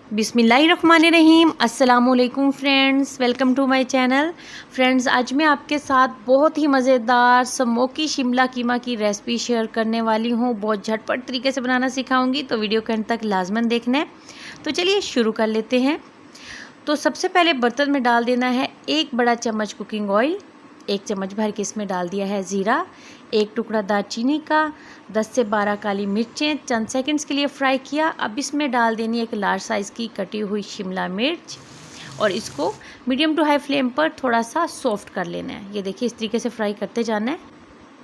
बिस्मिल्लाहिर्रहमानिर्रहीम। अस्सलामुअलैकुम friends, welcome to my channel. Friends, आज मैं आपके साथ बहुत ही मज़ेदार स्मोकी शिमला कीमा की रेसिपी शेयर करने वाली हूँ। बहुत झटपट तरीके से बनाना सिखाऊंगी, तो वीडियो के अंत तक लाजमन देखना है। तो चलिए शुरू कर लेते हैं। तो सबसे पहले बर्तन में डाल देना है 1 बड़ा चम्मच कुकिंग ऑयल। 1 चम्मच भर के इसमें डाल दिया है ज़ीरा, 1 टुकड़ा दालचीनी का, 10 से 12 काली मिर्चें चंद सेकंड्स के लिए फ्राई किया। अब इसमें डाल देनी है 1 लार्ज साइज़ की कटी हुई शिमला मिर्च और इसको मीडियम टू हाई फ्लेम पर थोड़ा सा सॉफ्ट कर लेना है। ये देखिए, इस तरीके से फ्राई करते जाना है।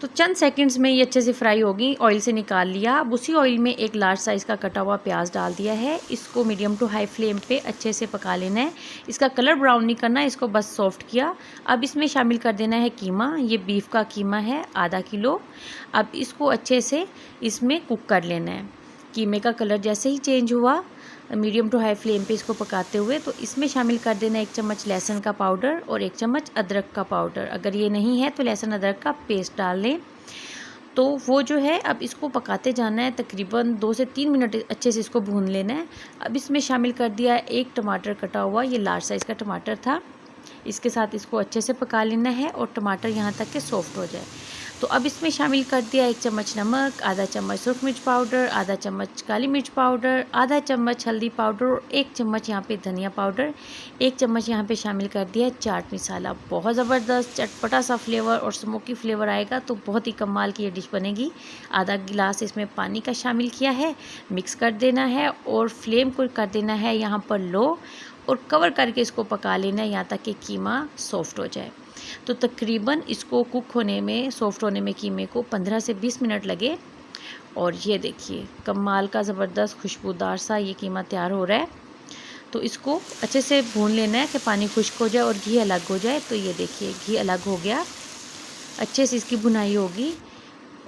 तो चंद सेकंड्स में ये अच्छे से फ्राई होगी। ऑयल से निकाल लिया। अब उसी ऑयल में 1 लार्ज साइज़ का कटा हुआ प्याज डाल दिया है। इसको मीडियम टू हाई फ्लेम पे अच्छे से पका लेना है। इसका कलर ब्राउन नहीं करना है, इसको बस सॉफ्ट किया। अब इसमें शामिल कर देना है कीमा। ये बीफ का कीमा है, आधा किलो। अब इसको अच्छे से इसमें कुक कर लेना है। कीमे का कलर जैसे ही चेंज हुआ, मीडियम टू हाई फ्लेम पे इसको पकाते हुए, तो इसमें शामिल कर देना 1 चम्मच लहसुन का पाउडर और 1 चम्मच अदरक का पाउडर। अगर ये नहीं है तो लहसुन अदरक का पेस्ट डाल लें। तो वो जो है, अब इसको पकाते जाना है। तकरीबन 2 से 3 मिनट अच्छे से इसको भून लेना है। अब इसमें शामिल कर दिया 1 टमाटर कटा हुआ, ये लार्ज साइज़ का टमाटर था। इसके साथ इसको अच्छे से पका लेना है और टमाटर यहाँ तक के सॉफ्ट हो जाए। तो अब इसमें शामिल कर दिया 1 चम्मच नमक, आधा चम्मच सुरख मिर्च पाउडर, आधा चम्मच काली मिर्च पाउडर, आधा चम्मच हल्दी पाउडर और 1 चम्मच यहाँ पे धनिया पाउडर। 1 चम्मच यहाँ पे शामिल कर दिया है चाट मसाला। बहुत ज़बरदस्त चटपटा सा फ्लेवर और स्मोकी फ्लेवर आएगा, तो बहुत ही कमाल की ये डिश बनेगी। आधा गिलास इसमें पानी का शामिल किया है। मिक्स कर देना है और फ्लेम को कर देना है यहाँ पर लो और कवर करके इसको पका लेना है यहाँ तक कि कीमा सॉफ्ट हो जाए। तो तकरीबन इसको कुक होने में, सॉफ्ट होने में कीमे को 15 से 20 मिनट लगे। और ये देखिए, कमाल का ज़बरदस्त खुशबूदार सा ये कीमा तैयार हो रहा है। तो इसको अच्छे से भून लेना है कि पानी खुश्क हो जाए और घी अलग हो जाए। तो ये देखिए, घी अलग हो गया, अच्छे से इसकी भुनाई होगी।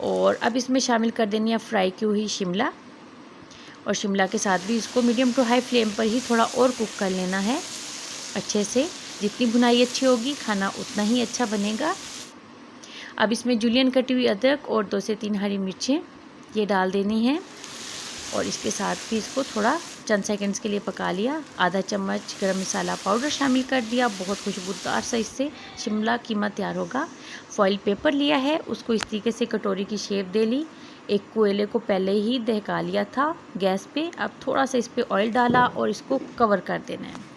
और अब इसमें शामिल कर देनी है फ्राई की हुई शिमला, और शिमला के साथ भी इसको मीडियम टू हाई फ्लेम पर ही थोड़ा और कुक कर लेना है अच्छे से। जितनी भुनाई अच्छी होगी, खाना उतना ही अच्छा बनेगा। अब इसमें जूलियन कटी हुई अदरक और 2 से 3 हरी मिर्चें ये डाल देनी है और इसके साथ भी इसको थोड़ा चंद सेकंड्स के लिए पका लिया। आधा चम्मच गरम मसाला पाउडर शामिल कर दिया। बहुत खुशबूदार सा इससे शिमला कीमा तैयार होगा। फॉइल पेपर लिया है, उसको इस तरीके से कटोरी की शेप दे ली। एक कोयले को पहले ही दहका लिया था गैस पे। अब थोड़ा सा इस पर ऑयल डाला और इसको कवर कर देना है।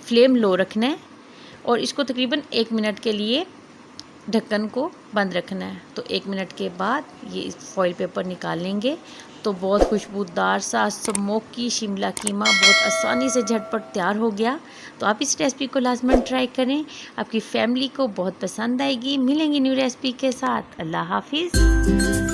फ्लेम लो रखना है और इसको तकरीबन 1 मिनट के लिए ढक्कन को बंद रखना है। तो 1 मिनट के बाद ये इस फॉइल पेपर निकाल लेंगे तो बहुत खुशबूदार सा स्मोकी शिमला कीमा बहुत आसानी से झटपट तैयार हो गया। तो आप इस रेसिपी को लाजमन ट्राई करें, आपकी फैमिली को बहुत पसंद आएगी। मिलेंगे न्यू रेसिपी के साथ। अल्लाह हाफिज़।